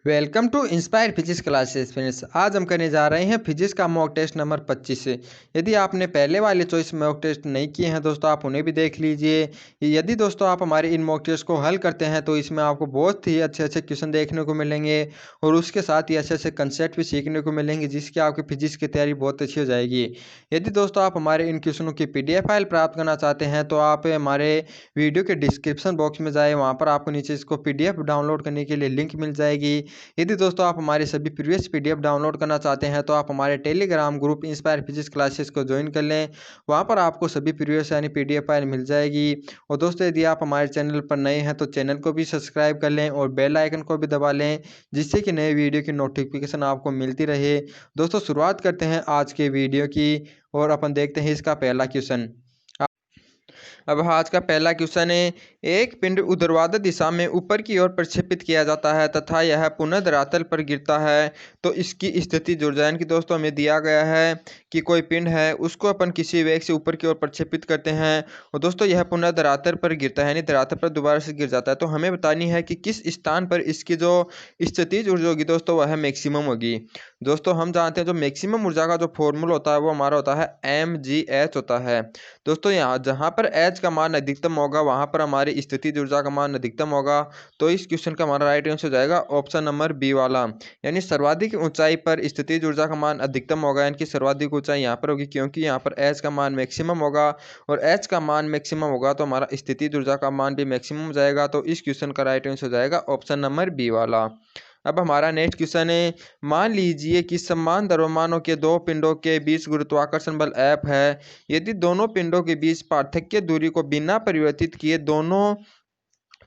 Welcome to Inspire physics classes friends. आज हम करने जा रहे हैं फिजिक्स का मॉक टेस्ट नंबर 25 से। यदि आपने पहले वाले चॉइस मॉक टेस्ट नहीं किए हैं दोस्तों, आप उन्हें भी देख लीजिए। यदि दोस्तों आप हमारे इन मॉक टेस्ट को हल करते हैं तो इसमें आपको बहुत ही अच्छे अच्छे क्वेश्चन देखने को मिलेंगे और उसके साथ ही अच्छे अच्छे कंसेप्ट भी सीखने को मिलेंगे, जिसकी आपकी फिजिक्स की तैयारी बहुत अच्छी हो जाएगी। यदि दोस्तों आप हमारे इन क्वेश्चनों की PDF फाइल प्राप्त करना चाहते हैं तो आप हमारे वीडियो के डिस्क्रिप्शन बॉक्स में जाए, वहाँ पर आपको नीचे इसको PDF डाउनलोड करने के लिए लिंक मिल जाएगी। यदि दोस्तों आप हमारे सभी प्रीवियस PDF डाउनलोड करना चाहते हैं तो आप हमारे Telegram group inspire physics classes को ज्वाइन कर लें। वहां पर आपको सभी प्रीवियस यानी PDF फाइल मिल जाएगी। और दोस्तों यदि आप हमारे चैनल पर नए हैं तो चैनल को भी सब्सक्राइब कर लें और बेल आइकन को भी दबा लें, जिससे कि नए वीडियो की नोटिफिकेशन आपको मिलती रहे। दोस्तों शुरुआत करते हैं आज के वीडियो की और अपन देखते हैं इसका पहला क्वेश्चन। अब आज का पहला क्वेश्चन है, एक पिंड ऊर्ध्वाधर दिशा में ऊपर की ओर प्रक्षेपित किया जाता है तथा यह पुनः धरातल पर गिरता है तो इसकी स्थिति जुड़ जाए। कि दोस्तों हमें दिया गया है कि कोई पिंड है, उसको अपन किसी वेग से ऊपर की ओर प्रक्षेपित करते हैं और दोस्तों यह पुनः धरातल पर गिरता है, यानी धरातल पर दोबारा से गिर जाता है। तो हमें बतानी है कि किस स्थान पर इसकी जो स्थिति ऊर्जा होगी दोस्तों वह मैक्सिमम होगी। दोस्तों हम जानते हैं जो मैक्सिमम ऊर्जा का जो फॉर्मूला होता है वो हमारा होता है mgh होता है। दोस्तों यहाँ जहाँ पर एच का मान अधिकतम होगा वहाँ पर हमारी स्थितिज ऊर्जा का मान अधिकतम होगा। तो इस क्वेश्चन का हमारा राइट आंसर हो जाएगा ऑप्शन नंबर बी वाला, यानी सर्वाधिक ऊंचाई पर स्थितिज ऊर्जा का मान अधिकतम होगा, यानी कि सर्वाधिक ऊंचाई यहाँ पर होगी क्योंकि यहाँ पर एच का मान मैक्सिमम होगा और एच का मान मैक्सिमम होगा तो हमारा स्थितिज ऊर्जा का मान भी मैक्सिमम हो जाएगा। तो इस क्वेश्चन का राइट आंसर हो जाएगा ऑप्शन नंबर बी वाला। अब हमारा नेक्स्ट क्वेश्चन है, मान लीजिए कि समान द्रव्यमानों के दो पिंडों के बीच गुरुत्वाकर्षण बल F है। यदि दोनों पिंडों के बीच पार्थक्य दूरी को बिना परिवर्तित किए दोनों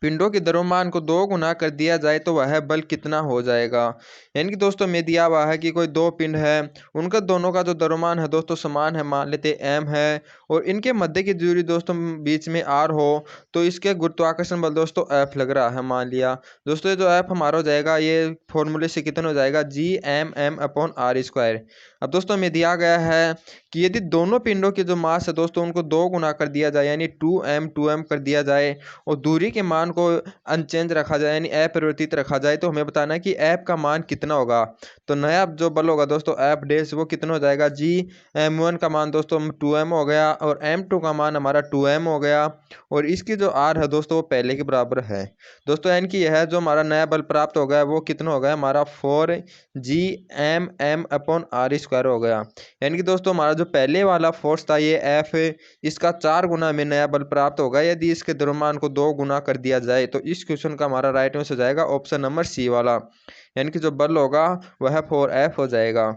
पिंडों के द्रव्यमान को 2 गुना कर दिया जाए तो वह बल कितना हो जाएगा। यानी कि दोस्तों में दिया हुआ है कि कोई दो पिंड है, उनका दोनों का जो द्रव्यमान है दोस्तों समान है, मान लेते m है और इनके मध्य की दूरी दोस्तों बीच में r हो तो इसके गुरुत्वाकर्षण बल दोस्तों F लग रहा है मान लिया। दोस्तों ये जो F हमारा हो जाएगा ये फॉर्मूले से कितना हो जाएगा Gm_m/r²। अब दोस्तों में दिया गया है कि यदि दोनों पिंडों के जो मास है दोस्तों उनको 2 गुना कर दिया जाए, यानी 2m कर दिया जाए और दूरी के मान को अनचेंज रखा जाए यानी अपरिवर्तित रखा जाए, तो हमें बताना है कि F का मान कितना होगा। तो नया जो बल होगा दोस्तों F डैश वो कितना हो जाएगा, Gm1 का मान दोस्तों 2m हो गया और m2 का मान हमारा 2m हो गया और इसकी जो r है दोस्तों वो पहले के बराबर है। दोस्तों यानी कि यह जो हमारा नया बल प्राप्त हो गया वो कितना हो गया हमारा 4Gm_m/r² हो गया। यानी कि दोस्तों हमारा जो पहले वाला फोर्स था ये F, इसका 4 गुना में नया बल प्राप्त होगा यदि इसके द्रव्यमान को 2 गुना कर दिया जाए। तो इस क्वेश्चन का हमारा राइट आंसर हो जाएगा ऑप्शन नंबर सी वाला, यानी कि जो बल होगा वह 4F हो जाएगा।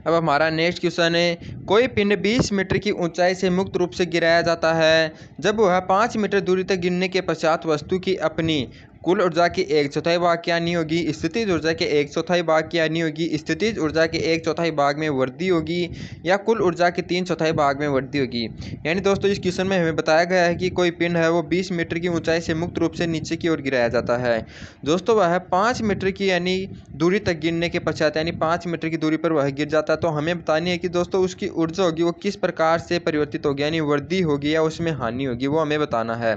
अब हमारा नेक्स्ट क्वेश्चन है, कोई पिंड 20 मीटर की ऊंचाई से मुक्त रूप से गिराया जाता है। जब वह 5 मीटर दूरी तक गिरने के पश्चात वस्तु की अपनी कुल ऊर्जा की 1/4 भाग क्या नहीं होगी, स्थितिज ऊर्जा के 1/4 भाग क्या नहीं होगी, स्थितिज ऊर्जा के 1/4 भाग में वृद्धि होगी या कुल ऊर्जा के 3/4 भाग में वृद्धि होगी। यानी दोस्तों इस क्वेश्चन में हमें बताया गया है कि कोई पिंड है वो 20 मीटर की ऊंचाई से मुक्त रूप से नीचे की ओर गिराया जाता है। दोस्तों वह 5 मीटर की यानी दूरी तक गिरने के पश्चात यानी 5 मीटर की दूरी पर वह गिर जाता है। तो हमें बतानी है कि दोस्तों उसकी ऊर्जा होगी वो किस प्रकार से परिवर्तित होगी, यानी वृद्धि होगी या उसमें हानि होगी, वो हमें बताना है।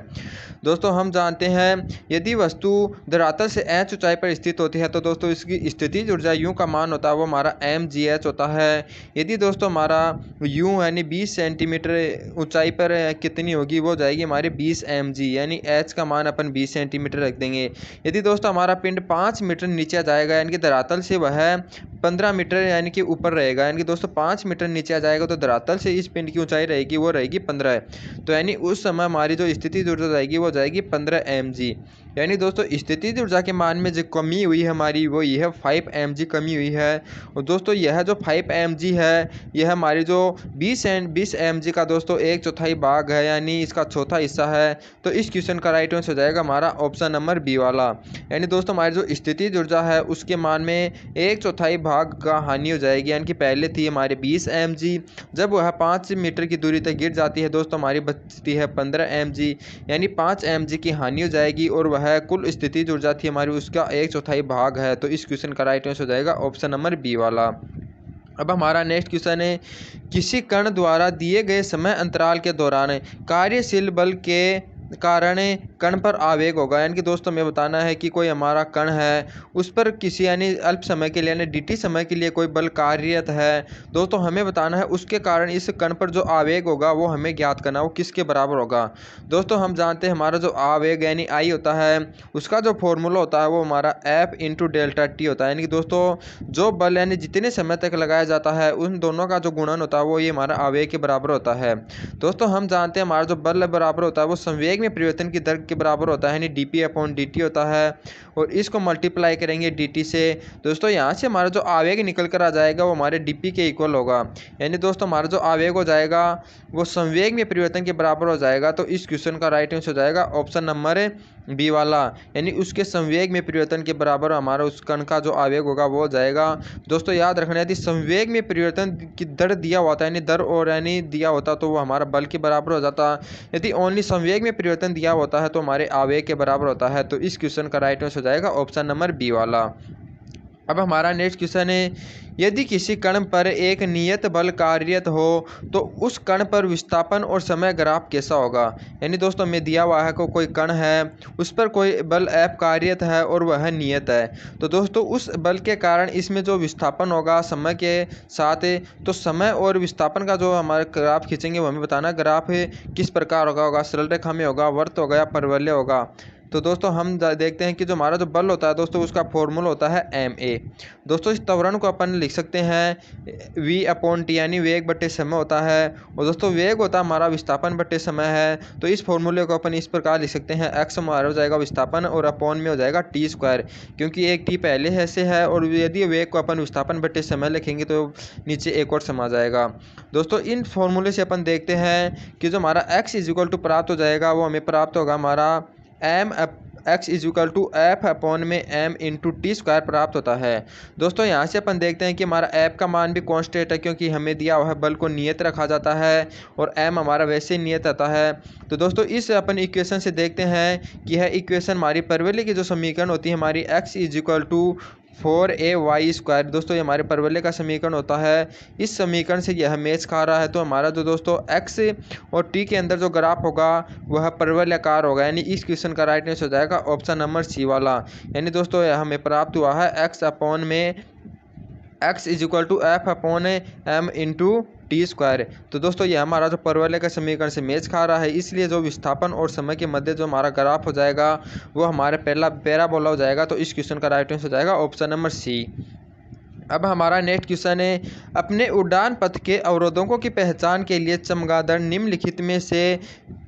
दोस्तों हम जानते हैं यदि वस्तु धरातल से h ऊंचाई पर स्थित होती है तो दोस्तों इसकी स्थितिज ऊर्जा u का मान होता है वो हमारा mgh होता है। यदि दोस्तों हमारा u यानी 20 सेंटीमीटर ऊंचाई पर कितनी होगी वो जाएगी हमारी 20 mg, यानी h का मान अपन 20 सेंटीमीटर रख देंगे। यदि दोस्तों हमारा पिंड 5 मीटर नीचे जाएगा यानी कि धरातल से वह 15 मीटर यानी कि ऊपर रहेगा, यानी कि दोस्तों 5 मीटर नीचे आ जाएगा तो धरातल से इस पिंड की ऊंचाई रहेगी वो रहेगी 15। तो यानी उस समय हमारी जो स्थितिज ऊर्जा जाएगी वो जाएगी 15 mg। यानी दोस्तों स्थितिज ऊर्जा के मान में जो कमी हुई है हमारी वो यह 5 mg कमी हुई है। और दोस्तों यह जो 5 mg है यह हमारी जो 20 mg का दोस्तों 1/4 भाग है, यानी इसका चौथा हिस्सा है। तो इस क्वेश्चन का राइट आंसर हो जाएगा हमारा ऑप्शन नंबर बी वाला, यानी दोस्तों हमारी जो स्थितिज ऊर्जा है उसके मान में 1/4 भाग का हानि हो जाएगी। यानी कि पहले थी हमारे 20 mg, जब वह 5 मीटर की दूरी तक गिर जाती है दोस्तों हमारी बचती है 15 mg, यानी 5 mg की हानि हो जाएगी और वह कुल स्थितिज ऊर्जा थी हमारी उसका 1/4 भाग है। तो इस क्वेश्चन का राइट आंसर हो जाएगा ऑप्शन नंबर बी वाला। अब हमारा नेक्स्ट क्वेश्चन है, किसी कण द्वारा दिए गए समय अंतराल के दौरान कार्यशील बल के कारण कण पर आवेग होगा। यानी कि दोस्तों हमें बताना है कि कोई हमारा कण है, उस पर किसी यानी अल्प समय के लिए यानी dt समय के लिए कोई बल कार्यरत है। दोस्तों हमें बताना है उसके कारण इस कण पर जो आवेग होगा वो हमें ज्ञात करना, वो किसके बराबर होगा। दोस्तों हम जानते हैं हमारा जो आवेग यानी आई होता है, उसका जो फॉर्मूला होता है वो हमारा F इंटू डेल्टा टी होता है। यानी कि दोस्तों जो बल यानी जितने समय तक लगाया जाता है उन दोनों का जो गुणन होता है वो ये हमारा आवेग के बराबर होता है। दोस्तों हम जानते हैं हमारा जो बल बराबर होता है वो संवेग में परिवर्तन की दर के बराबर होता है, यानी dp/dt होता है, और इसको मल्टीप्लाई करेंगे dt से। दोस्तों यहाँ से हमारा जो आवेग निकल कर आ जाएगा वो हमारे dp के इक्वल होगा। यानी दोस्तों हमारा जो आवेग हो जाएगा वो संवेग में परिवर्तन के बराबर हो जाएगा। तो इस क्वेश्चन का राइट आंसर हो जाएगा ऑप्शन नंबर बी वाला, यानी उसके संवेग में परिवर्तन के बराबर हमारा उस कण का जो आवेग होगा वो हो जाएगा। दोस्तों याद रखना, यदि संवेग में परिवर्तन की दर दिया हुआ था यानी दर और यानी दिया होता तो वो हमारा बल के बराबर हो जाता। यदि ओनली संवेग में परिवर्तन दिया होता है तो हमारे आवेग के बराबर होता है। तो इस क्वेश्चन का राइट आंसर हो जाएगा ऑप्शन नंबर बी वाला। अब हमारा नेक्स्ट क्वेश्चन है, यदि किसी कण पर एक नियत बल कार्यरत हो तो उस कण पर विस्थापन और समय ग्राफ कैसा होगा। यानी दोस्तों हमें दिया हुआ है को कोई कण है, उस पर कोई बल F कार्यरत है और वह नियत है। तो दोस्तों उस बल के कारण इसमें जो विस्थापन होगा समय के साथ, तो समय और विस्थापन का जो हमारा ग्राफ खींचेंगे वो हमें बताना ग्राफ किस प्रकार होगा सरल रेखा में होगा, वर्त होगा या परवलय होगा। तो दोस्तों हम देखते हैं कि जो हमारा जो बल होता है दोस्तों उसका फॉर्मूला होता है ma। दोस्तों इस त्वरण को अपन लिख सकते हैं v/t, यानी वेग बटे समय होता है, और दोस्तों वेग होता है हमारा विस्थापन बटे समय है। तो इस फॉर्मूले को अपन इस प्रकार लिख सकते हैं, x हमारा हो जाएगा विस्थापन और अपॉन में हो जाएगा t², क्योंकि एक t पहले से है, और यदि वेग को अपन विस्थापन बटे समय लिखेंगे तो नीचे एक और समा जाएगा। दोस्तों इन फॉर्मूले से अपन देखते हैं कि जो हमारा x इक्वल टू प्राप्त हो जाएगा वो हमें प्राप्त होगा हमारा x equal to F upon में m इंटू टी स्क्वायर प्राप्त होता है। दोस्तों यहाँ से अपन देखते हैं कि हमारा F का मान भी कांस्टेंट है, क्योंकि हमें दिया हुआ है बल को नियत रखा जाता है, और m हमारा वैसे ही नियत आता है। तो दोस्तों इस अपन इक्वेशन से देखते हैं कि यह इक्वेशन हमारी परवलय की जो समीकरण होती है हमारी x इक्वल टू 4ay²। दोस्तों ये हमारे परवलय का समीकरण होता है, इस समीकरण से यह मैच खा रहा है। तो हमारा जो दोस्तों x और t के अंदर जो ग्राफ होगा वह परवलयाकार होगा, यानी इस क्वेश्चन का राइट आंसर हो जाएगा ऑप्शन नंबर सी वाला। यानी दोस्तों यह हमें प्राप्त हुआ है x अपॉन में x equal to F upon m into t square. तो दोस्तों ये हमारा जो परवलय का समीकरण से मैच खा रहा है, इसलिए जो विस्थापन और समय के मध्य जो हमारा ग्राफ हो जाएगा वो हमारे पहला पैराबोला हो जाएगा। तो इस क्वेश्चन का राइट आंसर हो जाएगा ऑप्शन नंबर सी। अब हमारा नेक्स्ट क्वेश्चन है, अपने उड़ान पथ के अवरोधकों की पहचान के लिए चमगादड़ निम्नलिखित में से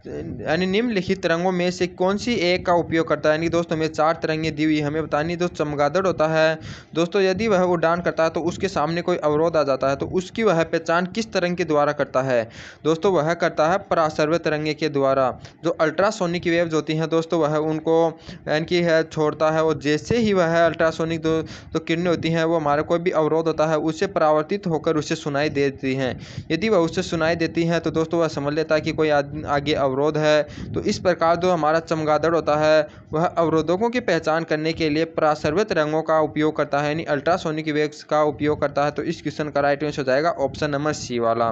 यानी निम्नलिखित तरंगों में से कौन सी एक का उपयोग करता है। यानी दोस्तों हमें 4 तरंगें दी हुई हमें बतानी। जो चमगादड़ होता है दोस्तों यदि वह उड़ान करता है तो उसके सामने कोई अवरोध आ जाता है, तो उसकी वह पहचान किस तरंग के द्वारा करता है। दोस्तों वह करता है पराश्रव्य तरंगे के द्वारा। जो अल्ट्रासोनिक वेव्स होती हैं दोस्तों वह उनको यानी कि है छोड़ता है, और जैसे ही वह अल्ट्रासोनिक तो किरणें होती हैं वो हमारे कोई भी अवरोध होता है उससे परावर्तित होकर उसे सुनाई देती हैं। यदि वह उससे सुनाई देती हैं तो दोस्तों वह समझ लेता है कि कोई आगे अवरोध है। तो इस प्रकार जो हमारा चमगादड़ होता है वह अवरोधकों की पहचान करने के लिए पराश्रव्य तरंगों का उपयोग करता है, यानी अल्ट्रासोनिक वेव्स का उपयोग करता है। तो इस क्वेश्चन का राइट आंसर हो जाएगा ऑप्शन नंबर सी वाला।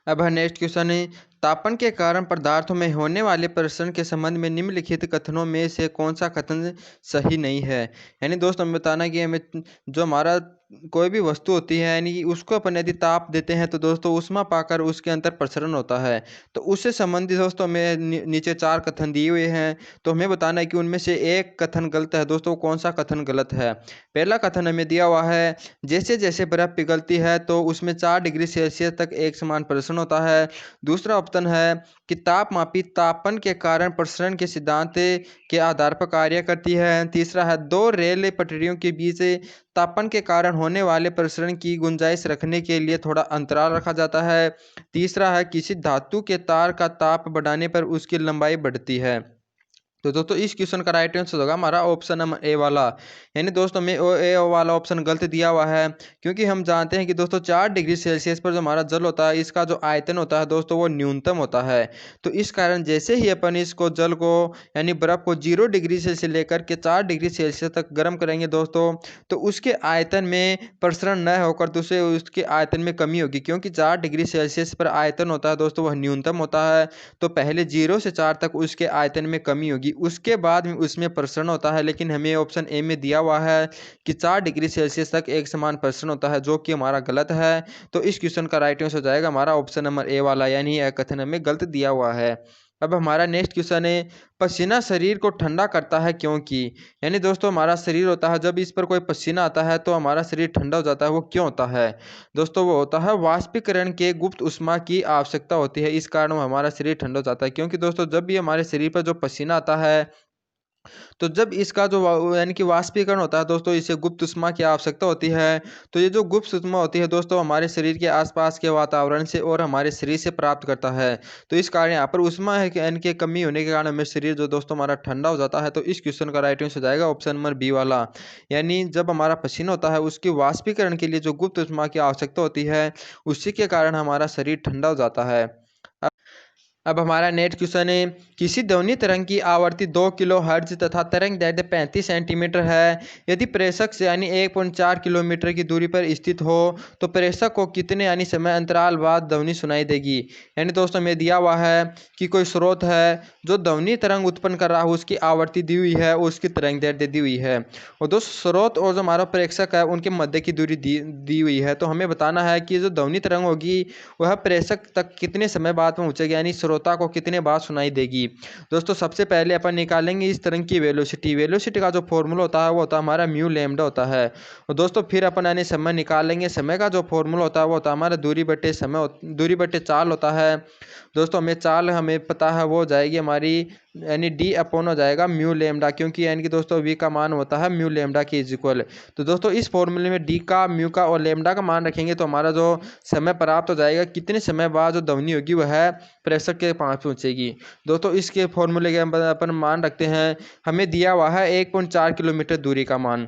अब नेक्स्ट क्वेश्चन है, तापन के कारण पदार्थों में होने वाले प्रसरण के संबंध में निम्नलिखित कथनों में से कौन सा कथन सही नहीं है। यानी दोस्त हमें बताना कि हमें जो हमारा कोई भी वस्तु होती है यानी उसको अपन यदि ताप देते हैं तो दोस्तों ऊष्मा पाकर उसके अंतर प्रसरण होता है। तो उससे संबंधित दोस्तों हमें नीचे 4 कथन दिए हुए हैं, तो हमें बताना है कि उनमें से एक कथन गलत है। दोस्तों कौन सा कथन गलत है। पहला कथन हमें दिया हुआ है, जैसे जैसे बर्फ पिघलती है तो उसमें 4 डिग्री सेल्सियस तक एक समान प्रसरण होता है। दूसरा ऑप्शन है कि तापमापी तापन के कारण प्रसरण के सिद्धांत के आधार पर कार्य करती है। तीसरा है 2 रेल पटरियों के बीच तापन के कारण होने वाले प्रसरण की गुंजाइश रखने के लिए थोड़ा अंतराल रखा जाता है। तीसरा है किसी धातु के तार का ताप बढ़ाने पर उसकी लंबाई बढ़ती है। तो दोस्तों इस क्वेश्चन का राइट आंसर होगा हमारा ऑप्शन नंबर ए वाला। यानी दोस्तों में ए वाला ऑप्शन गलत दिया हुआ है, क्योंकि हम जानते हैं कि दोस्तों 4 डिग्री सेल्सियस पर जो हमारा जल होता है इसका जो आयतन होता है दोस्तों वो न्यूनतम होता है। तो इस कारण जैसे ही अपन इसको जल को यानी बर्फ को 0 डिग्री से लेकर के 4 डिग्री सेल्सियस तक गर्म करेंगे दोस्तों, तो उसके आयतन में प्रसरण न होकर दूसरे उसके आयतन में कमी होगी, क्योंकि 4 डिग्री सेल्सियस पर आयतन होता है दोस्तों वह न्यूनतम होता है। तो पहले 0 से 4 तक उसके आयतन में कमी होगी, उसके बाद में उसमें प्रसरण होता है। लेकिन हमें ऑप्शन ए में दिया हुआ है कि 4 डिग्री सेल्सियस तक एक समान प्रसरण होता है, जो कि हमारा गलत है। तो इस क्वेश्चन का राइट आंसर हो जाएगा हमारा ऑप्शन नंबर ए वाला, यानी यह कथन हमें गलत दिया हुआ है। अब हमारा नेक्स्ट क्वेश्चन है, पसीना शरीर को ठंडा करता है क्योंकि। यानी दोस्तों हमारा शरीर होता है, जब इस पर कोई पसीना आता है तो हमारा शरीर ठंडा हो जाता है, वो क्यों होता है दोस्तों? वो होता है वाष्पीकरण के गुप्त ऊष्मा की आवश्यकता होती है, इस कारण हमारा शरीर ठंडा हो जाता है। क्योंकि दोस्तों जब भी हमारे शरीर पर जो पसीना आता है, तो जब इसका जो यानी कि वाष्पीकरण होता है दोस्तों, इसे गुप्त ऊष्मा की आवश्यकता होती है। तो ये जो गुप्त ऊष्मा होती है दोस्तों हमारे शरीर के आसपास के वातावरण से और हमारे शरीर से प्राप्त करता है। तो इस कारण यहाँ पर ऊष्मा है कि यानी कि कमी होने के कारण हमें शरीर जो दोस्तों हमारा ठंडा हो जाता है। तो इस क्वेश्चन का राइट आंसर हो जाएगा ऑप्शन नंबर बी वाला, यानी जब हमारा पसीना होता है उसके वाष्पीकरण के लिए जो गुप्त ऊष्मा की आवश्यकता होती है, उसी के कारण हमारा शरीर ठंडा हो जाता है। अब हमारा नेक्स्ट क्वेश्चन है, किसी ध्वनि तरंग की आवृत्ति 2 किलो हर्ट्ज तथा तरंग दैर्ध्य 35 सेंटीमीटर है। यदि प्रेषक से यानी 1.4 किलोमीटर की दूरी पर स्थित हो तो प्रेषक को कितने यानी समय अंतराल बाद ध्वनि सुनाई देगी। यानी दोस्तों में दिया हुआ है कि कोई स्रोत है जो ध्वनि तरंग उत्पन्न कर रहा है, उसकी आवृत्ति दी हुई है, उसकी तरंग दैर्ध्य दी हुई है, और दोस्तों स्रोत और जो हमारा प्रेषक है उनके मध्य की दूरी दी हुई है। तो हमें बताना है कि जो ध्वनि तरंग होगी वह प्रेषक तक कितने समय बाद पहुंचेगी, यानी श्रोता को कितने बार सुनाई देगी। दोस्तों सबसे पहले अपन निकालेंगे इस तरंग की वेलोसिटी का जो फॉर्मूला होता है वो होता है हमारा म्यू लैम्डा होता है। और दोस्तों फिर अपन यानी समय निकालेंगे, समय का जो फॉर्मूला होता है वो होता है हमारा दूरी बटे चाल होता है। दोस्तों हमें चाल हमें पता है वो हो जाएगी हमारी यानी डी अपॉन हो जाएगा म्यू लेमडा, क्योंकि यानी कि दोस्तों वी का मान होता है म्यू लेमडा के इज इक्वल। तो दोस्तों इस फॉर्मूले में डी का, म्यू का और लेमडा का मान रखेंगे तो हमारा जो समय प्राप्त हो जाएगा, कितने समय बाद जो ध्वनि होगी वह प्रेषक के पास पहुंचेगी। दोस्तों इसके फॉर्मूले के अपन मान रखते हैं, हमें दिया हुआ है 1.4 किलोमीटर दूरी का मान।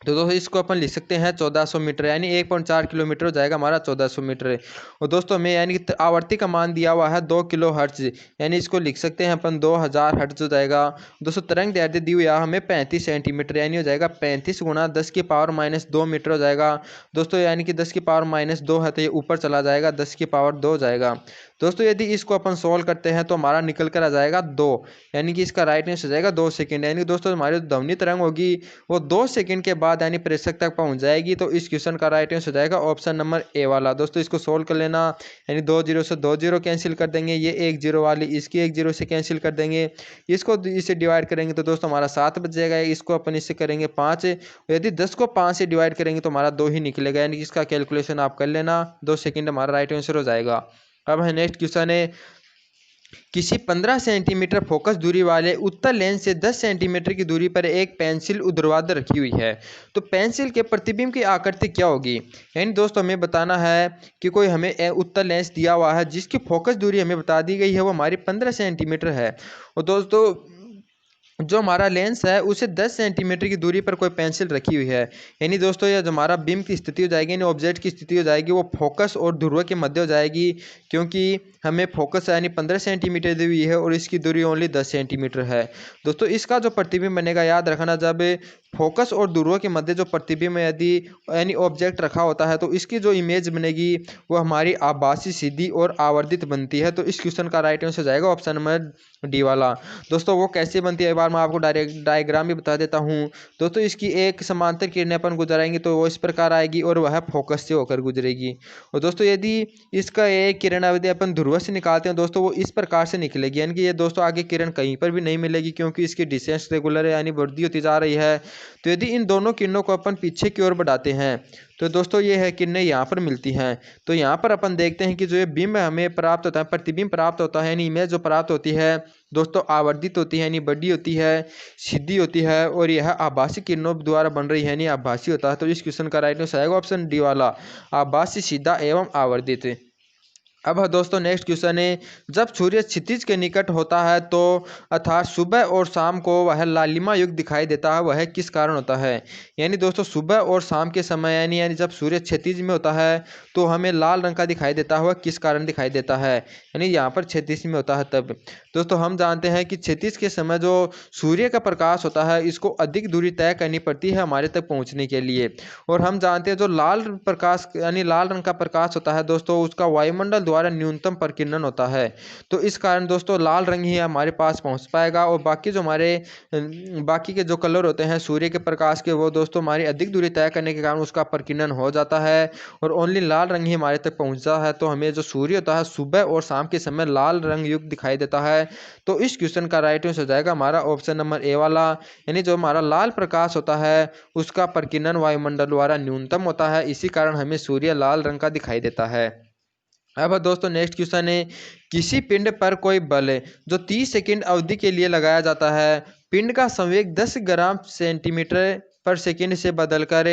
तो दोस्तों इसको अपन लिख सकते हैं 1400 मीटर, यानी 1.4 किलोमीटर हो जाएगा हमारा 1400 मीटर। और दोस्तों में यानी कि आवर्ती का मान दिया हुआ है 2 किलो हर्ट्ज, यानी इसको लिख सकते हैं अपन 2000 हर्ट्ज हो जाएगा। दोस्तों तरंग दैर्ध्य दी हुई है हमें 35 सेंटीमीटर, यानी हो जाएगा 35 गुणा 10 की पावर माइनस 2 मीटर हो जाएगा। दोस्तों यानी कि 10 की पावर माइनस 2 है तो ये ऊपर चला जाएगा, 10 की पावर 2 हो जाएगा। दोस्तों यदि इसको अपन सोल्व करते हैं तो हमारा निकल कर आ जाएगा 2, यानी कि इसका राइट आंसर हो जाएगा 2 सेकंड। यानी दोस्तों हमारी ध्वनि तरंग होगी वो 2 सेकंड के बाद यानी प्रेषक तक पहुंच जाएगी। तो इस क्वेश्चन का राइट आंसर हो जाएगा ऑप्शन नंबर ए वाला। दोस्तों इसको सोल्व कर लेना, यानी 2 जीरो से 2 जीरो कैंसिल कर देंगे, ये 1 जीरो वाली इसकी 1 जीरो से कैंसिल कर देंगे, इसको इसे डिवाइड करेंगे तो दोस्तों हमारा 7 बच जाएगा, इसको अपन इससे करेंगे 5, यदि 10 को 5 से डिवाइड करेंगे तो हमारा 2 ही निकलेगा, यानी कि इसका कैलकुलेशन आप कर लेना, 2 सेकंड हमारा राइट आंसर हो जाएगा। अब है नेक्स्ट क्वेश्चन है, किसी 15 सेंटीमीटर फोकस दूरी वाले उत्तल लेंस से 10 सेंटीमीटर की दूरी पर एक पेंसिल ऊर्ध्वाधर रखी हुई है, तो पेंसिल के प्रतिबिंब की आकृति क्या होगी। यानी दोस्तों हमें बताना है कि कोई हमें उत्तल लेंस दिया हुआ है जिसकी फोकस दूरी हमें बता दी गई है वो हमारी 15 सेंटीमीटर है, और दोस्तों जो हमारा लेंस है उसे 10 सेंटीमीटर की दूरी पर कोई पेंसिल रखी हुई है। यानी दोस्तों यह जो हमारा बिंब की स्थिति हो जाएगी, यानी ऑब्जेक्ट की स्थिति हो जाएगी, वो फोकस और ध्रुव के मध्य हो जाएगी, क्योंकि हमें फोकस यानी 15 सेंटीमीटर दी हुई है और इसकी दूरी ओनली 10 सेंटीमीटर है। दोस्तों इसका जो प्रतिबिंब बनेगा, याद रखना, जब फोकस और ध्रुव के मध्य जो प्रतिबिंब यदि यानी ऑब्जेक्ट रखा होता है तो इसकी जो इमेज बनेगी वो हमारी आभासी, सीधी और आवर्धित बनती है। तो इस क्वेश्चन का राइट आंसर हो जाएगा ऑप्शन नंबर डी वाला। दोस्तों वो कैसे बनती है एक बार मैं आपको डायरेक्ट डायग्राम भी बता देता हूँ। दोस्तों इसकी एक समांतर किरणें अपन गुजराएंगे तो वो इस प्रकार आएगी और वह फोकस से होकर गुजरेगी। और दोस्तों यदि इसका एक किरण यदि अपन ध्रुव से निकालते हैं दोस्तों वो इस प्रकार से निकलेगी, यानी कि ये दोस्तों आगे किरण कहीं पर भी नहीं मिलेगी क्योंकि इसकी डिस्टेंस रेगुलर है, यानी बढ़ती होती जा रही है। तो यदि इन दोनों किरणों को अपन पीछे की ओर बढ़ाते हैं तो दोस्तों ये है किरणें यहाँ पर मिलती हैं। तो यहाँ पर अपन देखते हैं कि जो ये बिंब हमें प्राप्त होता है, प्रतिबिंब प्राप्त होता है, यानी इमेज जो प्राप्त होती है दोस्तों आवर्धित होती है, यानी बड़ी होती है, सीधी होती है, और यह आभासी किरणों द्वारा बन रही है, यानी आभासी होता है। तो इस क्वेश्चन का राइट आंसर आएगा ऑप्शन डी वाला, आभासी, सीधा एवं आवर्धित। अब दोस्तों नेक्स्ट क्वेश्चन है, जब सूर्य क्षितिज के निकट होता है तो अर्थात सुबह और शाम को वह लालिमा युक्त दिखाई देता है, वह किस कारण होता है। यानी दोस्तों सुबह और शाम के समय यानी यानी जब सूर्य क्षितिज में होता है तो हमें लाल रंग का दिखाई देता है, वह किस कारण दिखाई देता है। यानी यहाँ पर क्षितिज में होता है तब। दोस्तों हम जानते हैं कि क्षितिज के समय जो सूर्य का प्रकाश होता है इसको अधिक दूरी तय करनी पड़ती है हमारे तक पहुँचने के लिए। और हम जानते हैं जो लाल प्रकाश यानी लाल रंग का प्रकाश होता है दोस्तों, उसका वायुमंडल द्वारा न्यूनतम प्रकीर्णन होता है। तो इस कारण दोस्तों लाल रंग ही हमारे पास पहुंच पाएगा, और बाकी जो हमारे बाकी के जो कलर होते हैं सूर्य के प्रकाश के, वो दोस्तों हमारी अधिक दूरी तय करने के कारण उसका प्रकीर्णन हो जाता है और ओनली लाल रंग ही हमारे तक पहुंचता है। तो हमें जो सूर्य होता है सुबह और शाम के समय लाल रंग युक्त दिखाई देता है। तो इस क्वेश्चन का राइट आंसर हो जाएगा हमारा ऑप्शन नंबर ए वाला, यानी जो हमारा लाल प्रकाश होता है उसका प्रकीर्णन वायुमंडल द्वारा न्यूनतम होता है, इसी कारण हमें सूर्य लाल रंग का दिखाई देता है। अब दोस्तों नेक्स्ट क्वेश्चन है, किसी पिंड पर कोई बल जो 30 सेकंड अवधि के लिए लगाया जाता है, पिंड का संवेग 10 ग्राम सेंटीमीटर पर सेकंड से बदलकर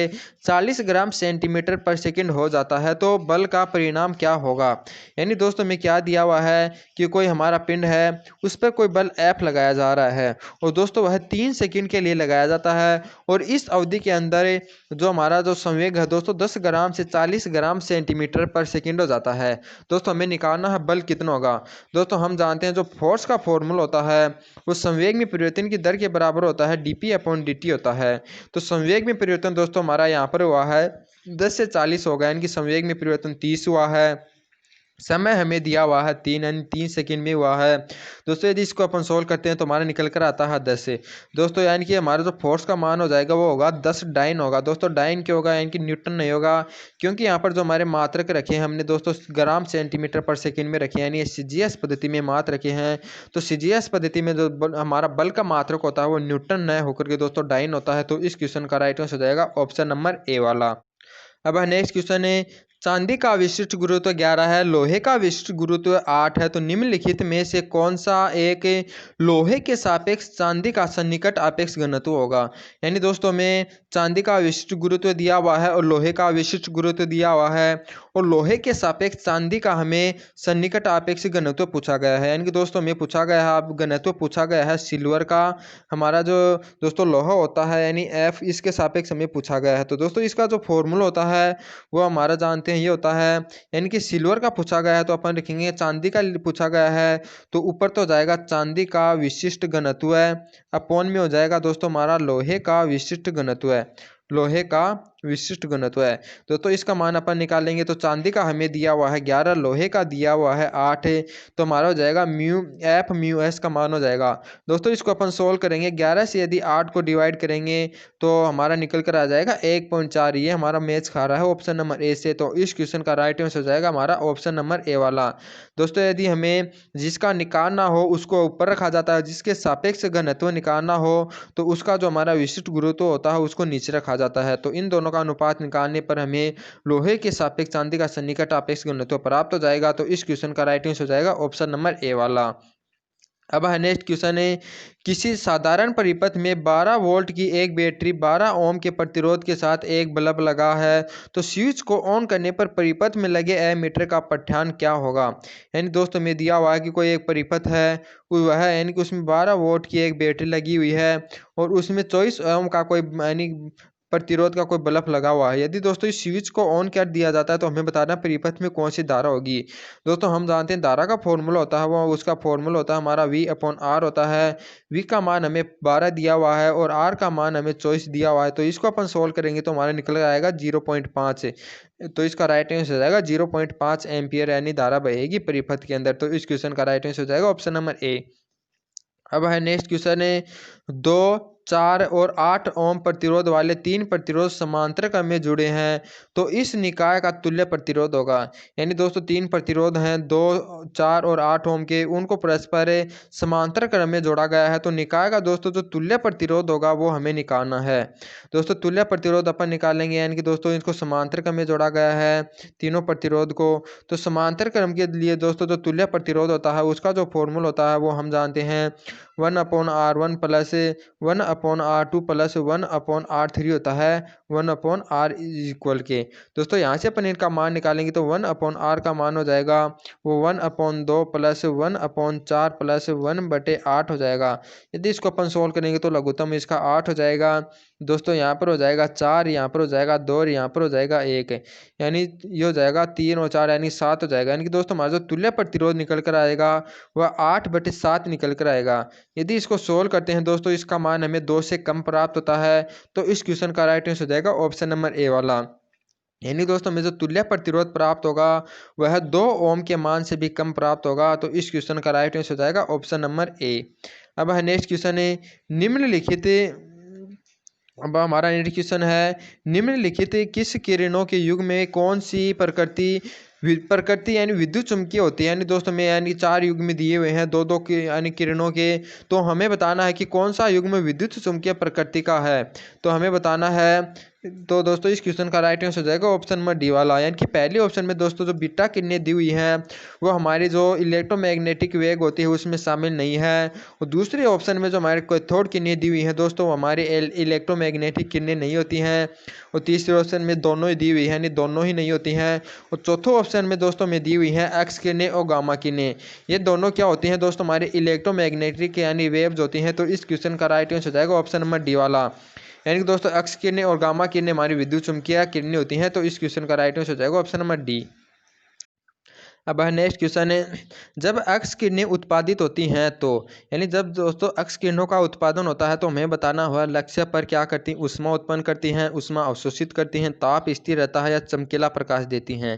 40 ग्राम सेंटीमीटर पर सेकंड हो जाता है, तो बल का परिणाम क्या होगा। यानी दोस्तों में क्या दिया हुआ है कि कोई हमारा पिंड है उस पर कोई बल F लगाया जा रहा है, और दोस्तों वह 3 सेकंड के लिए लगाया जाता है, और इस अवधि के अंदर जो हमारा जो संवेग है दोस्तों 10 ग्राम से 40 ग्राम सेंटीमीटर पर सेकंड हो जाता है। दोस्तों हमें निकालना है बल कितना होगा। दोस्तों हम जानते हैं जो फोर्स का फॉर्मूला होता है वो संवेग में परिवर्तन की दर के बराबर होता है, dp/dt होता है। तो संवेग में परिवर्तन दोस्तों हमारा यहाँ पर हुआ है 10 से 40 होगा, यानी कि संवेग में परिवर्तन 30 हुआ है। समय हमें दिया हुआ है 3 यानी 3 सेकंड में हुआ है। दोस्तों यदि इसको अपन सोल्व करते हैं तो हमारा निकल कर आता है 10 से। दोस्तों यानी कि हमारा जो फोर्स का मान हो जाएगा वो होगा 10 डाइन होगा। दोस्तों डाइन क्यों होगा, यानी कि न्यूटन नहीं होगा, क्योंकि यहाँ पर जो हमारे मात्रक रखे हैं हमने दोस्तों ग्राम सेंटीमीटर पर सेकंड में रखे हैं, यानी CGS पद्धति में मात्र रखे हैं। तो CGS पद्धति में जो हमारा बल का मात्रक होता है वो न्यूटन न होकर के दोस्तों डाइन होता है। तो इस क्वेश्चन का राइट आंसर हो जाएगा ऑप्शन नंबर ए वाला। अब नेक्स्ट क्वेश्चन है, चांदी का विशिष्ट गुरुत्व 11 है, लोहे का विशिष्ट गुरुत्व 8 है, तो निम्नलिखित में से कौन सा एक लोहे के सापेक्ष चांदी का सन्निकट आपेक्ष घनत्व होगा। यानी दोस्तों में चांदी का विशिष्ट गुरुत्व दिया हुआ है और लोहे का विशिष्ट गुरुत्व दिया हुआ है, और लोहे के सापेक्ष चांदी का हमें सन्निकट आपेक्ष घनत्व पूछा गया है। यानी कि दोस्तों में पूछा गया है, अब घनत्व पूछा गया है सिल्वर का, हमारा जो दोस्तों लोहा होता है यानी F, इसके सापेक्ष हमें पूछा गया है। तो दोस्तों इसका जो फॉर्मूला होता है वो हमारा जानते हैं ये होता है, यानी कि सिल्वर का पूछा गया है तो अपन लिखेंगे चांदी का पूछा गया है तो ऊपर तो जाएगा चांदी का विशिष्ट घनत्व है, अपॉन में हो जाएगा दोस्तों हमारा लोहे का विशिष्ट घनत्व है, लोहे का विशिष्ट घनत्व है। तो इसका मान अपन निकालेंगे तो चांदी का हमें दिया हुआ है 11, लोहे का दिया हुआ है 8 है, तो हमारा हो जाएगा म्यू एफ म्यू एस का मान हो जाएगा। दोस्तों इसको अपन सोल्व करेंगे, 11 से यदि 8 को डिवाइड करेंगे तो हमारा निकल कर आ जाएगा 1.4, ये हमारा मैच खा रहा है ऑप्शन नंबर ए से। तो इस क्वेश्चन का राइट आंसर हो जाएगा हमारा ऑप्शन नंबर ए वाला। दोस्तों यदि हमें जिसका निकालना हो उसको ऊपर रखा जाता है, जिसके सापेक्ष घनत्व निकालना हो तो उसका जो हमारा विशिष्ट गुरुत्व होता है उसको नीचे रखा जाता है। तो इन दोनों का अनुपात निकालने पर हमें लोहे के सापेक्ष चांदी का सन्निकट आपेक्ष घनत्व प्राप्त हो जाएगा। तो इस क्वेश्चन का राइट आंसर हो जाएगा ऑप्शन नंबर ए वाला। अब है नेक्स्ट क्वेश्चन है, किसी साधारण परिपथ में 12 वोल्ट की एक बैटरी 12 ओम के प्रतिरोध के साथ एक बल्ब लगा है, तो स्विच को ऑन करने पर परिपथ में लगे एमीटर का पठ्यान क्या होगा। यानी दोस्तों में दिया हुआ है कि कोई एक परिपथ है वह है, यानी कि उसमें 12 वोल्ट की एक बैटरी लगी हुई है और उसमें 24 ओम का कोई यानी प्रतिरोध का कोई बल्ब लगा हुआ है। यदि दोस्तों इस स्विच को ऑन कर दिया जाता है तो हमें बताना परिपथ में कौन सी धारा होगी। दोस्तों हम जानते हैं धारा का फॉर्मूला होता है वो उसका फॉर्मूला होता है हमारा V/R होता है। V का मान हमें 12 दिया हुआ है और R का मान हमें 24 दिया हुआ है। तो इसको अपन सोल्व करेंगे तो हमारा निकल आएगा 0.5। तो इसका राइट आंसर हो जाएगा 0.5 एम्पियर यानी धारा बहेगी परिपथ के अंदर। तो इस क्वेश्चन का राइट आंसर हो जाएगा ऑप्शन नंबर ए। अब है नेक्स्ट क्वेश्चन है, 2, 4 और 8 ओम प्रतिरोध वाले 3 प्रतिरोध समांतर क्रम में जुड़े हैं, तो इस निकाय का तुल्य प्रतिरोध होगा। यानी दोस्तों 3 प्रतिरोध हैं 2, 4 और 8 ओम के, उनको परस्पर समांतर क्रम में जोड़ा गया है। तो निकाय का दोस्तों जो तुल्य प्रतिरोध होगा वो हमें निकालना है। दोस्तों तुल्य प्रतिरोध अपन निकालेंगे, यानी कि दोस्तों इनको समांतर क्रम में जोड़ा गया है तीनों प्रतिरोध को। तो समांतर क्रम के लिए दोस्तों जो तुल्य प्रतिरोध होता है उसका जो फॉर्मूला होता है वो हम जानते हैं 1/R1 + 1/R2 1/R2 plus 1/R3 होता है 1/R इक्वल के। दोस्तों यहाँ से अपन इनका मान निकालेंगे तो 1/R का मान हो जाएगा वो 1/2 प्लस 1/4 प्लस 1/8 हो जाएगा। यदि इसको अपन सोल्व करेंगे तो लघुत्तम इसका 8 हो जाएगा। दोस्तों यहाँ पर हो जाएगा 4, यहाँ पर हो जाएगा 2 और यहाँ पर हो जाएगा 1, यानी ये हो जाएगा 3 और 4 यानी 7 हो जाएगा। यानी कि दोस्तों हमारा जो तुल्य प्रतिरोध निकल कर आएगा वह 8/7 निकल कर आएगा। यदि इसको सोल्व करते हैं दोस्तों इसका मान हमें 2 से कम प्राप्त होता है, तो इस क्वेश्चन का राइट आंसर हो जाएगा ऑप्शन नंबर ए वाला। यानी दोस्तों हमें जो तुल्य प्रतिरोध प्राप्त होगा वह 2 ओम के मान से भी कम प्राप्त होगा, तो इस क्वेश्चन का राइट आंसर हो जाएगा ऑप्शन नंबर ए। अब नेक्स्ट क्वेश्चन है निम्नलिखित अब हमारा नेक्स्ट क्वेश्चन है निम्नलिखित किस किरणों के युग में कौन सी प्रकृति यानी विद्युत चुम्बकीय होती है। यानी दोस्तों में यानी 4 युग में दिए हुए हैं 2-2 के यानी किरणों के, तो हमें बताना है कि कौन सा युग में विद्युत चुम्बकीय प्रकृति का है, तो हमें बताना है। तो दोस्तों इस क्वेश्चन का राइट आंसर हो जाएगा ऑप्शन नंबर डी वाला। यानी कि पहले ऑप्शन में दोस्तों जो बीटा किरणें दी हुई हैं वो हमारी जो इलेक्ट्रोमैग्नेटिक वेव होती है उसमें शामिल नहीं है, और दूसरे ऑप्शन में जो हमारे कैथोड किरणें दी हुई हैं दोस्तों हमारे इलेक्ट्रोमैग्नेटिक किरणें नहीं होती हैं, और तीसरे ऑप्शन में दोनों ही दी हुई है यानी दोनों ही नहीं होती हैं, और चौथे ऑप्शन में दोस्तों में दी हुई हैं एक्स किरणें और गामा किरणें। ये दोनों क्या होती हैं दोस्तों हमारे इलेक्ट्रोमैग्नेटिक यानी वेव्स होती हैं, तो इस क्वेश्चन का राइट आंसर हो जाएगा ऑप्शन नंबर डी वाला। यानी कि दोस्तों एक्स किरणें और गामा किरणें हमारी विद्युत चुम्बकीय किरणें होती हैं, तो इस क्वेश्चन का राइट आंसर हो जाएगा ऑप्शन नंबर डी। अब नेक्स्ट क्वेश्चन है जब एक्स किरणें उत्पादित होती हैं तो यानी जब दोस्तों एक्स किरणों का उत्पादन होता है तो हमें बताना हुआ लक्ष्य पर क्या करती हैं, ऊष्मा उत्पन्न करती हैं, ऊष्मा अवशोषित करती हैं, ताप स्थिर रहता है या चमकीला प्रकाश देती हैं।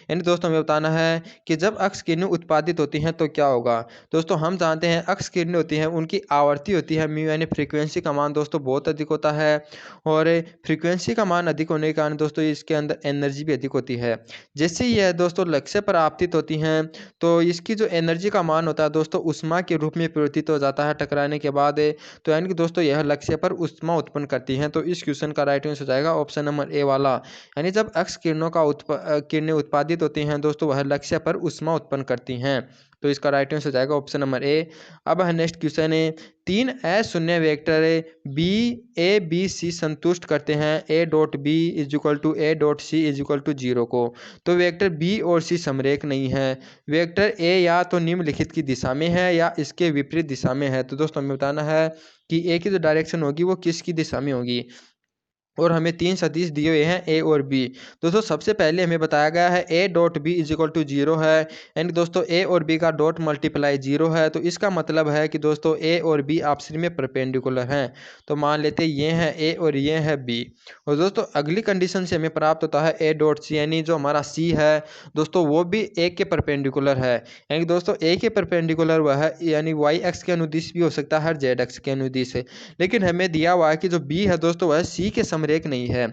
यानी दोस्तों हमें बताना है कि जब एक्स किरणें उत्पादित होती हैं तो क्या होगा। दोस्तों हम जानते हैं एक्स किरणें होती हैं उनकी आवर्ती होती है म्यू यानी फ्रीक्वेंसी का मान दोस्तों बहुत अधिक होता है, और फ्रीक्वेंसी का मान अधिक होने के कारण दोस्तों इसके अंदर एनर्जी भी अधिक होती है। जैसे यह दोस्तों लक्ष्य पर आपतित होती हैं तो इसकी जो एनर्जी का मान होता है दोस्तों ऊष्मा के रूप में परिवर्तित हो जाता है टकराने के बाद, तो यानी कि दोस्तों यह लक्ष्य पर ऊष्मा उत्पन्न करती हैं, तो इस क्वेश्चन का राइट आंसर हो जाएगा ऑप्शन नंबर ए वाला। यानी जब एक्स किरणों का किरणें उत्पादित होती हैं दोस्तों वह लक्ष्य पर ऊष्मा उत्पन्न करती हैं, तो इसका राइट आंसर हो जाएगा ऑप्शन नंबर ए। अब नेक्स्ट क्वेश्चन है 3 अशून्य vector b a b c संतुष्ट करते हैं a dot b is equal to a dot c is equal to 0 को, तो वेक्टर बी और सी समरेख नहीं है। वेक्टर ए या तो निम्नलिखित की दिशा में है या इसके विपरीत दिशा में है, तो दोस्तों हमें बताना है कि ए की जो डायरेक्शन होगी वो किसकी दिशा में होगी, और हमें 3 सदिश दिए हुए हैं ए और बी। दोस्तों सबसे पहले हमें बताया गया है a dot b is equal to 0 है, यानी दोस्तों ए और बी का डॉट मल्टीप्लाई 0 है, तो इसका मतलब है कि दोस्तों ए और बी आपस में परपेंडिकुलर हैं, तो मान लेते ये हैं ए और ये है बी। और दोस्तों अगली कंडीशन से हमें प्राप्त होता है ए डॉट सी, यानी जो हमारा सी है दोस्तों वो भी ए के परपेंडिकुलर है, यानी दोस्तों ए के परपेंडिकुलर वह है यानी वाई एक्स के अनुदिश भी हो सकता है हर जेड एक्स के अनुदिश, लेकिन हमें दिया हुआ है कि जो बी है दोस्तों वह सी के समरेख नहीं है।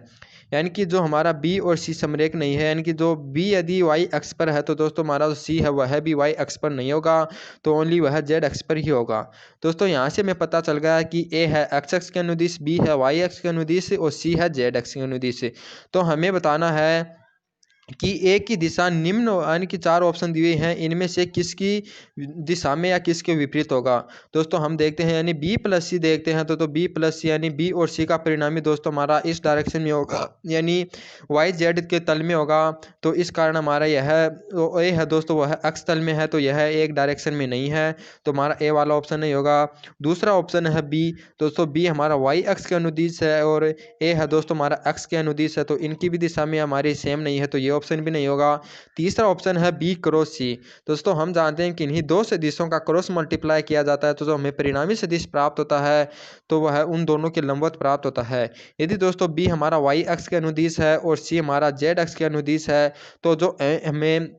यानी कि जो हमारा बी और सी समरेख नहीं है, यानी कि जो बी यदि वाई एक्स पर है तो दोस्तों हमारा जो सी है वह भी वाई एक्स पर नहीं होगा, तो ओनली वह जेड एक्स पर ही होगा। दोस्तों यहाँ से हमें पता चल गया कि ए है एक्स एक्स के अनुदिश, बी है वाई एक्स के अनुदिश और सी है जेड एक्स के अनुदिश। तो हमें बताना है कि ए की दिशा निम्न यानी कि 4 ऑप्शन दिए हैं इनमें से किसकी दिशा में या किसके विपरीत होगा। दोस्तों हम देखते हैं यानी बी प्लस सी देखते हैं तो बी प्लस सी यानी बी और सी का परिणामी दोस्तों हमारा इस डायरेक्शन में होगा यानी वाई जेड के तल में होगा, तो इस कारण हमारा यह ए है दोस्तों वह एक्स तल में है, तो यह एक डायरेक्शन में नहीं है, तो हमारा ए वाला ऑप्शन नहीं होगा। दूसरा ऑप्शन है बी, दोस्तों बी हमारा वाई एक्स के अनुदिश है और ए है दोस्तों हमारा एक्स के अनुदिश है, तो इनकी भी दिशा में हमारी सेम नहीं है, तो ये ऑप्शन भी नहीं होगा। तीसरा ऑप्शन है बी क्रॉस सी, दोस्तों हम जानते हैं कि इन्हीं 2 सदिशों का क्रॉस मल्टीप्लाई किया जाता है तो जो हमें परिणामी सदिश प्राप्त होता है तो वह उन दोनों के लंबवत प्राप्त होता है। यदि दोस्तों बी हमारा वाई एक्स के अनुदिश है और सी हमारा जेड एक्स के अनुदिश है, तो जो हमें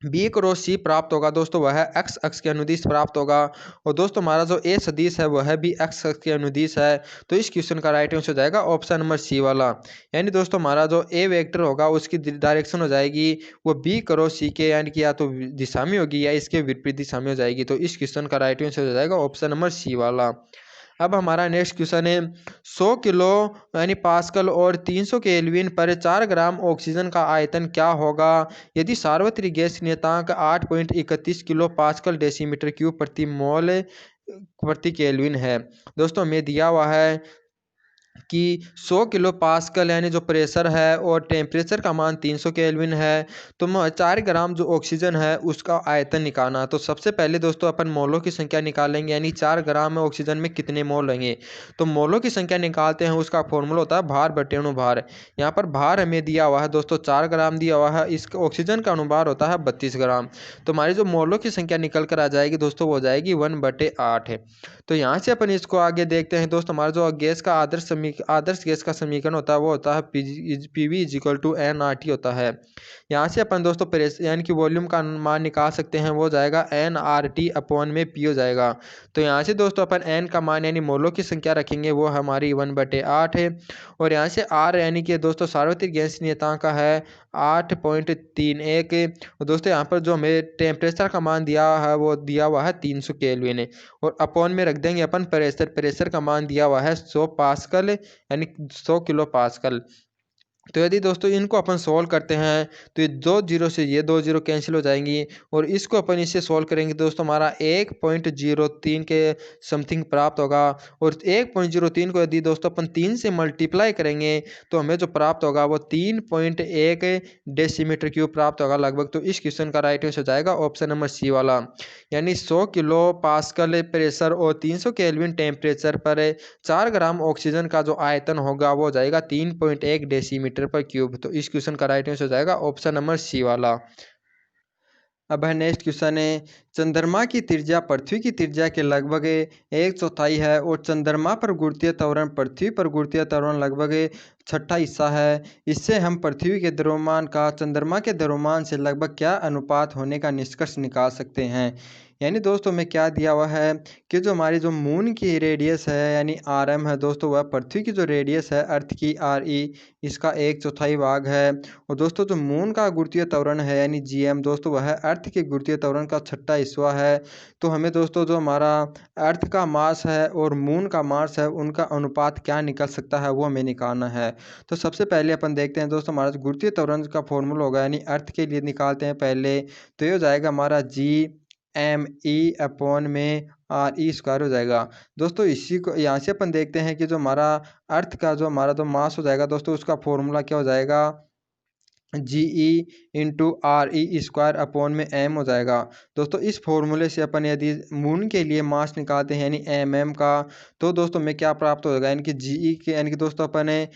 बी क्रॉस सी प्राप्त होगा दोस्तों वह एक्स एक्स के अनुदिश प्राप्त होगा, और दोस्तों हमारा जो ए सदिश है वह भी एक्स एक्स के अनुदिश है, तो इस क्वेश्चन का राइट आंसर हो जाएगा ऑप्शन नंबर सी वाला। यानी दोस्तों हमारा जो ए वेक्टर होगा उसकी डायरेक्शन हो जाएगी वो बी क्रॉस सी के यानी कि या तो दिशा में होगी या इसके विपरीत दिशा में हो जाएगी, तो इस क्वेश्चन का राइट आंसर हो जाएगा ऑप्शन नंबर सी वाला। अब हमारा नेक्स्ट क्वेश्चन है 100 किलो यानी पास्कल और 300 केल्विन पर 4 ग्राम ऑक्सीजन का आयतन क्या होगा यदि सार्वत्रिक गैस नियतांक 8.31 किलो पास्कल डेसीमीटर क्यूब प्रति मोल प्रति केल्विन है। दोस्तों हमें दिया हुआ है कि 100 किलो पास्कल यानी जो प्रेशर है और टेम्परेचर का मान 300 केल्विन है। तो 4 ग्राम जो ऑक्सीजन है उसका आयतन निकालना। तो सबसे पहले दोस्तों अपन मोलों की संख्या निकालेंगे, यानी 4 ग्राम में ऑक्सीजन में कितने मोल होंगे। तो मोलों की संख्या निकालते हैं, उसका फॉर्मूला होता है भार बटे अणुभार। यहाँ पर भार हमें दिया हुआ है दोस्तों 4 ग्राम दिया हुआ है, इसका ऑक्सीजन का अणुभार होता है 32 ग्राम। तो हमारी जो मोलों की संख्या निकल कर आ जाएगी दोस्तों वो हो जाएगी 1/8 है। तो यहाँ से अपन इसको आगे देखते हैं दोस्त। हमारा जो गैस का आदर्श गैस का समीकरण होता है वो होता है p v is equal to n r t होता है। यहाँ से अपन दोस्तों प्रेशर यानी कि वॉल्यूम का मान निकाल सकते हैं, वो जाएगा एन आर टी अपॉन में पी हो जाएगा। तो यहाँ से दोस्तों अपन एन का मान यानी मोलों की संख्या रखेंगे, वो हमारी 1/8 है। और यहाँ से आर यानी कि दोस्तों सार्वत्रिक गैस नियतांक का है 8.31। और दोस्तों यहाँ पर जो हमें टेम्परेचर का मान दिया है वो दिया हुआ है 300 केल्विन। और अपॉन में रख देंगे अपन प्रेशर का मान दिया हुआ है 100 पास्कल यानी 100 किलो पास्कल। तो यदि दोस्तों इनको अपन सोल्व करते हैं तो ये 2 जीरो से ये 2 जीरो कैंसिल हो जाएंगी, और इसको अपन इससे सोल्व करेंगे दोस्तों हमारा 1.03 के समथिंग प्राप्त होगा। और 1.03 को यदि दोस्तों अपन 3 से मल्टीप्लाई करेंगे तो हमें जो प्राप्त होगा वो 3.1 डेसीमीटर क्यूब प्राप्त होगा लगभग। तो इस क्वेश्चन का राइट आंसर हो जाएगा ऑप्शन नंबर सी वाला, यानी 100 किलो पास्कल प्रेशर और 300 केल्विन टेम्परेचर पर 4 ग्राम ऑक्सीजन का जो आयतन होगा वो हो जाएगा 3.1 डेसीमीटर पर क्यूब। तो इस क्वेश्चन का राइट आंसर हो जाएगा ऑप्शन नंबर सी वाला। अब है नेक्स्ट क्वेश्चन है, चंद्रमा की त्रिज्या पृथ्वी की त्रिज्या के लगभग 1/4 है और चंद्रमा पर गुरुत्वीय त्वरण पृथ्वी पर गुरुत्वीय त्वरण लगभग छठा हिस्सा है। इससे हम पृथ्वी के द्रव्यमान का चंद्रमा के द्रव्यमान से लगभग क्या अनुपात होने का निष्कर्ष निकाल सकते हैं। यानी दोस्तों में क्या दिया हुआ है कि जो हमारी जो मून की रेडियस है यानी आर एम है दोस्तों, वह पृथ्वी की जो रेडियस है अर्थ की आर ई, इसका 1/4 भाग है। और दोस्तों जो मून का गुरुत्वीय त्वरण है यानी जी एम दोस्तों, वह अर्थ के गुरुत्वीय त्वरण का छठा हिस्सा है। तो हमें दोस्तों जो हमारा अर्थ का मास है और मून का मास है उनका अनुपात क्या निकल सकता है वो हमें निकालना है। तो सबसे पहले अपन देखते हैं दोस्तों हमारा गुरुत्वीय त्वरण का फॉर्मूला होगा, यानी अर्थ के लिए निकालते हैं पहले। तो ये हो जाएगा हमारा G/m/e अपॉन में RE² हो जाएगा। दोस्तों इसी को यहाँ से अपन देखते हैं कि जो हमारा अर्थ का जो हमारा जो मास हो जाएगा दोस्तों, उसका फॉर्मूला क्या हो जाएगा, GE/RE² अपॉन में m हो जाएगा। दोस्तों इस फॉर्मूले से अपन यदि मून के लिए मास निकालते हैं यानी mm का, तो दोस्तों में क्या प्राप्त हो जाएगा, यानी कि GE के यानी कि दोस्तों अपन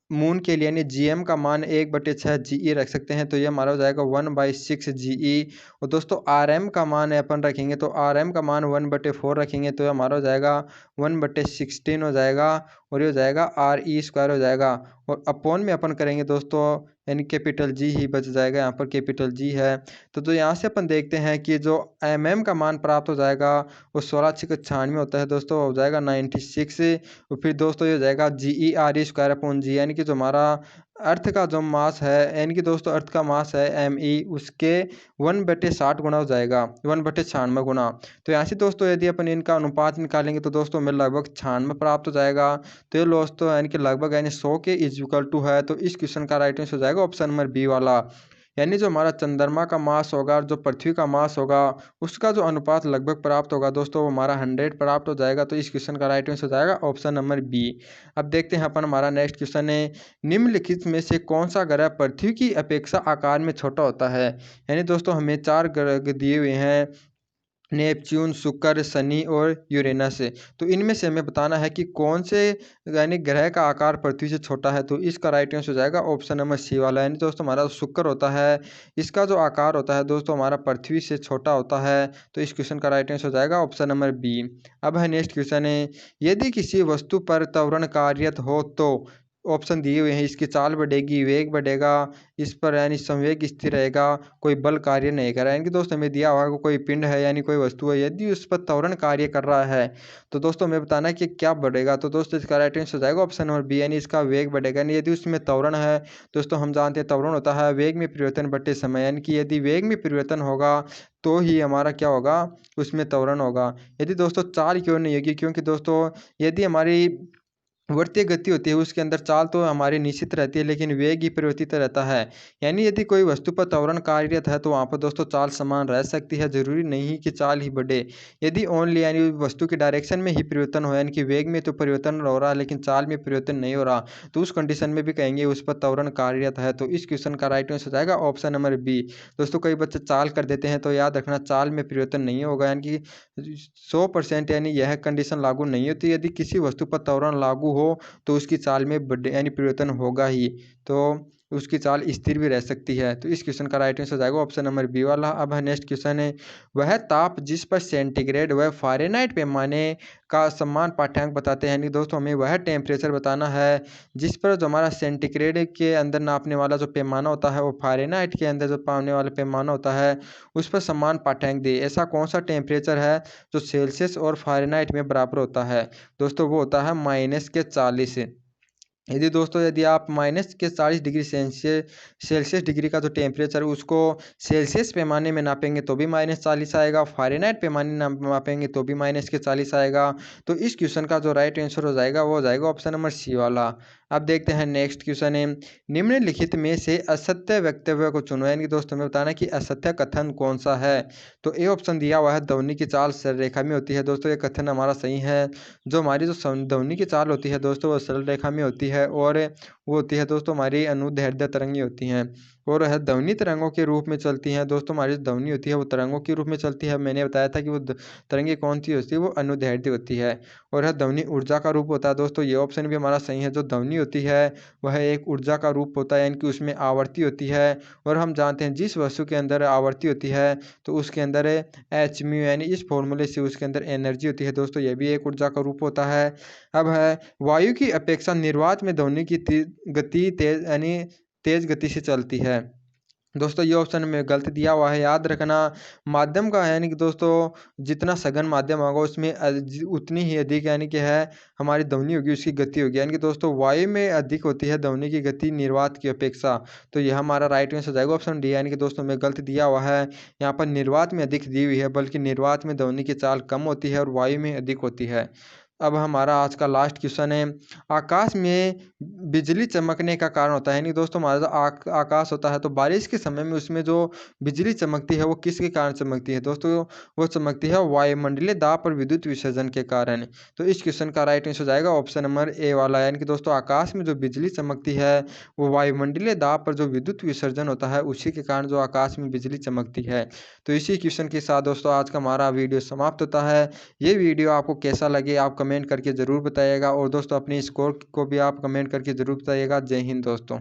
मून के लिए यानी GM का मान 1/6 GE रख सकते हैं। तो ये हमारा हो जाएगा 1/6 GE। और दोस्तों RM का मान अपन रखेंगे तो RM का मान 1/4 रखेंगे, तो ये हमारा हो जाएगा 1/16 हो जाएगा। और ये हो जाएगा RE² हो जाएगा। और अपॉन में अपन करेंगे दोस्तों यानी कैपिटल G ही बच जाएगा, यहाँ पर कैपिटल G है। तो यहाँ से अपन देखते हैं कि जो mm का मान प्राप्त हो जाएगा वो 16×96 होता है दोस्तों, हो जाएगा 96। और फिर दोस्तों ये हो जाएगा GE/RE² अपॉन G, यानी कि जो हमारा अर्थ का जो मास है यानी कि दोस्तों अर्थ का मास है ME, उसके 1/60 गुना हो जाएगा, 1/96 गुना। तो यहाँ से दोस्तों यदि अपन इनका अनुपात निकालेंगे तो दोस्तों हमें लगभग 96 प्राप्त हो जाएगा। तो ये दोस्तों यानी कि लगभग यानी 100 के इज इक्वल टू है। तो इस क्वेश्चन का राइट आंसर हो जाएगा ऑप्शन नंबर बी वाला, यानी जो हमारा चंद्रमा का मास होगा जो पृथ्वी का मास होगा उसका जो अनुपात लगभग प्राप्त होगा दोस्तों वो हमारा 100 प्राप्त हो जाएगा। तो इस क्वेश्चन का राइट आंसर हो जाएगा ऑप्शन नंबर बी। अब देखते हैं अपन हमारा नेक्स्ट क्वेश्चन है, निम्नलिखित में से कौन सा ग्रह पृथ्वी की अपेक्षा आकार में छोटा होता है। यानी दोस्तों हमें 4 ग्रह दिए हुए हैं, नेपच्यून, शुक्र, शनि और यूरेनस। तो इनमें से हमें बताना है कि कौन से यानी ग्रह का आकार पृथ्वी से छोटा है। तो इसका राइट आंसर हो जाएगा ऑप्शन नंबर सी वाला, यानी दोस्तों हमारा शुक्र होता है, इसका जो आकार होता है दोस्तों हमारा पृथ्वी से छोटा होता है। तो इस क्वेश्चन का राइट आंसर हो जाएगा ऑप्शन नंबर बी। अब है नेक्स्ट क्वेश्चन है, यदि किसी वस्तु पर त्वरण कार्यरत हो तो ऑप्शन दिए हुए हैं, इसकी चाल बढ़ेगी, वेग बढ़ेगा, इस पर यानी संवेग स्थिर रहेगा, कोई बल कार्य नहीं कर रहा है। यानी कि दोस्तों हमें दिया हुआ है कोई पिंड है यानी कोई वस्तु है, यदि उस पर त्वरण कार्य कर रहा है तो दोस्तों हमें बताना है कि क्या बढ़ेगा। तो दोस्तों इसका राइट आंसर हो जाएगा ऑप्शन नंबर बी, यानी इसका वेग बढ़ेगा। यानी यदि उसमें त्वरण है दोस्तों, हम जानते हैं त्वरण होता है वेग में परिवर्तन बटे समय, यानी कि यदि वेग में परिवर्तन होगा तो ही हमारा क्या होगा, उसमें त्वरण होगा। यदि दोस्तों चाल क्यों नहीं होगी, क्योंकि दोस्तों यदि हमारी वर्तीय गति होती है उसके अंदर चाल तो हमारी निश्चित रहती है, लेकिन वेग ही परिवर्तित रहता है। यानी यदि कोई वस्तु पर त्वरण कार्यरत है तो वहाँ पर दोस्तों चाल समान रह सकती है, ज़रूरी नहीं कि चाल ही बढ़े। यदि ओनली यानी वस्तु के डायरेक्शन में ही परिवर्तन हो, यानी कि वेग में तो परिवर्तन हो रहा है लेकिन चाल में परिवर्तन नहीं हो रहा, तो उस कंडीशन में भी कहेंगे उस पर त्वरण कार्यरत है। तो इस क्वेश्चन का राइट आंसर हो जाएगा ऑप्शन नंबर बी। दोस्तों कई बच्चे चाल कर देते हैं, तो याद रखना चाल में परिवर्तन नहीं होगा, यानी कि 100% यानी यह कंडीशन लागू नहीं होती। यदि किसी वस्तु पर त्वरण लागू हो तो उसकी चाल में यानी परिवर्तन होगा ही, तो उसकी चाल स्थिर भी रह सकती है। तो इस क्वेश्चन का राइट आंसर हो जाएगा ऑप्शन नंबर बी वाला। अब है नेक्स्ट क्वेश्चन है, वह ताप जिस पर सेंटीग्रेड व फ़ारेनहाइट पैमाने का समान पाठ्यांक बताते हैं। यानी दोस्तों हमें वह टेम्परेचर बताना है जिस पर जो हमारा सेंटीग्रेड के अंदर नापने वाला जो पैमाना होता है वो फ़ारेनहाइट के अंदर जो पाने वाला पैमाना होता है उस पर समान पाठ्यांक दे। ऐसा कौन सा टेम्परेचर है जो सेल्सियस और फ़ारेनहाइट में बराबर होता है? दोस्तों वो होता है -40। यदि आप -40 डिग्री सेल्सियस डिग्री का जो टेम्परेचर है उसको सेल्सियस पैमाने में नापेंगे तो भी -40 आएगा, फ़ारेनहाइट पैमाने नापेंगे तो भी -40 आएगा। तो इस क्वेश्चन का जो राइट आंसर हो जाएगा वो हो जाएगा ऑप्शन नंबर सी वाला। अब देखते हैं नेक्स्ट क्वेश्चन है, निम्नलिखित में से असत्य वक्तव्य को चुनो। यानी दोस्तों हमें बताना कि असत्य कथन कौन सा है। तो ए ऑप्शन दिया हुआ है, ध्वनि की चाल सरल रेखा में होती है। दोस्तों ये कथन हमारा सही है। जो हमारी जो ध्वनि की चाल होती है दोस्तों वो सरल रेखा में होती है, और वो होती है दोस्तों हमारी अनुदैर्ध्य तरंगें होती हैं, और वह ध्वनि तरंगों के रूप में चलती हैं। दोस्तों हमारी जो ध्वनि होती है वो तरंगों के रूप में चलती है। मैंने बताया था कि वो तरंगे कौन सी होती है, वो अनुदैर्ध्य होती है, और यह ध्वनि ऊर्जा का रूप होता है। दोस्तों ये ऑप्शन भी हमारा सही है। जो ध्वनि होती है वह एक ऊर्जा का रूप होता है, यानी कि उसमें आवर्ती होती है, और हम जानते हैं जिस वस्तु के अंदर आवर्ती होती है तो उसके अंदर एच म्यू यानी इस फॉर्मूले से उसके अंदर एनर्जी होती है। दोस्तों ये भी एक ऊर्जा का रूप होता है। अब है, वायु की अपेक्षा निर्वात में ध्वनि की गति तेज यानी तेज गति से चलती है। दोस्तों ये ऑप्शन में गलत दिया हुआ है। याद रखना माध्यम का है, यानी कि दोस्तों जितना सघन माध्यम होगा उसमें उतनी ही अधिक यानी कि है हमारी ध्वनि होगी, उसकी गति होगी। यानी कि दोस्तों वायु में अधिक होती है ध्वनि की गति निर्वात की अपेक्षा। तो यह हमारा राइट आंसर हो जाएगा ऑप्शन डी। यानी कि दोस्तों में गलत दिया हुआ है, यहाँ पर निर्वात में अधिक दी हुई है, बल्कि निर्वात में ध्वनि की चाल कम होती है और वायु में अधिक होती है। अब हमारा आज का लास्ट क्वेश्चन है, आकाश में बिजली चमकने का कारण होता है। यानी दोस्तों हमारा जो आकाश होता है तो बारिश के समय में उसमें जो बिजली चमकती है वो किसके कारण चमकती है? दोस्तों वो चमकती है वायुमंडलीय दाब और विद्युत विसर्जन के कारण। तो इस क्वेश्चन का राइट आंसर हो जाएगा ऑप्शन नंबर ए वाला। यानी कि दोस्तों आकाश में जो बिजली चमकती है वो वायुमंडलीय दाब पर जो विद्युत विसर्जन होता है उसी के कारण जो आकाश में बिजली चमकती है। तो इसी क्वेश्चन के साथ दोस्तों आज का हमारा वीडियो समाप्त होता है। ये वीडियो आपको कैसा लगे आप कमेंट करके ज़रूर बताइएगा, और दोस्तों अपनी स्कोर को भी आप कमेंट करके ज़रूर बताइएगा। जय हिंद दोस्तों।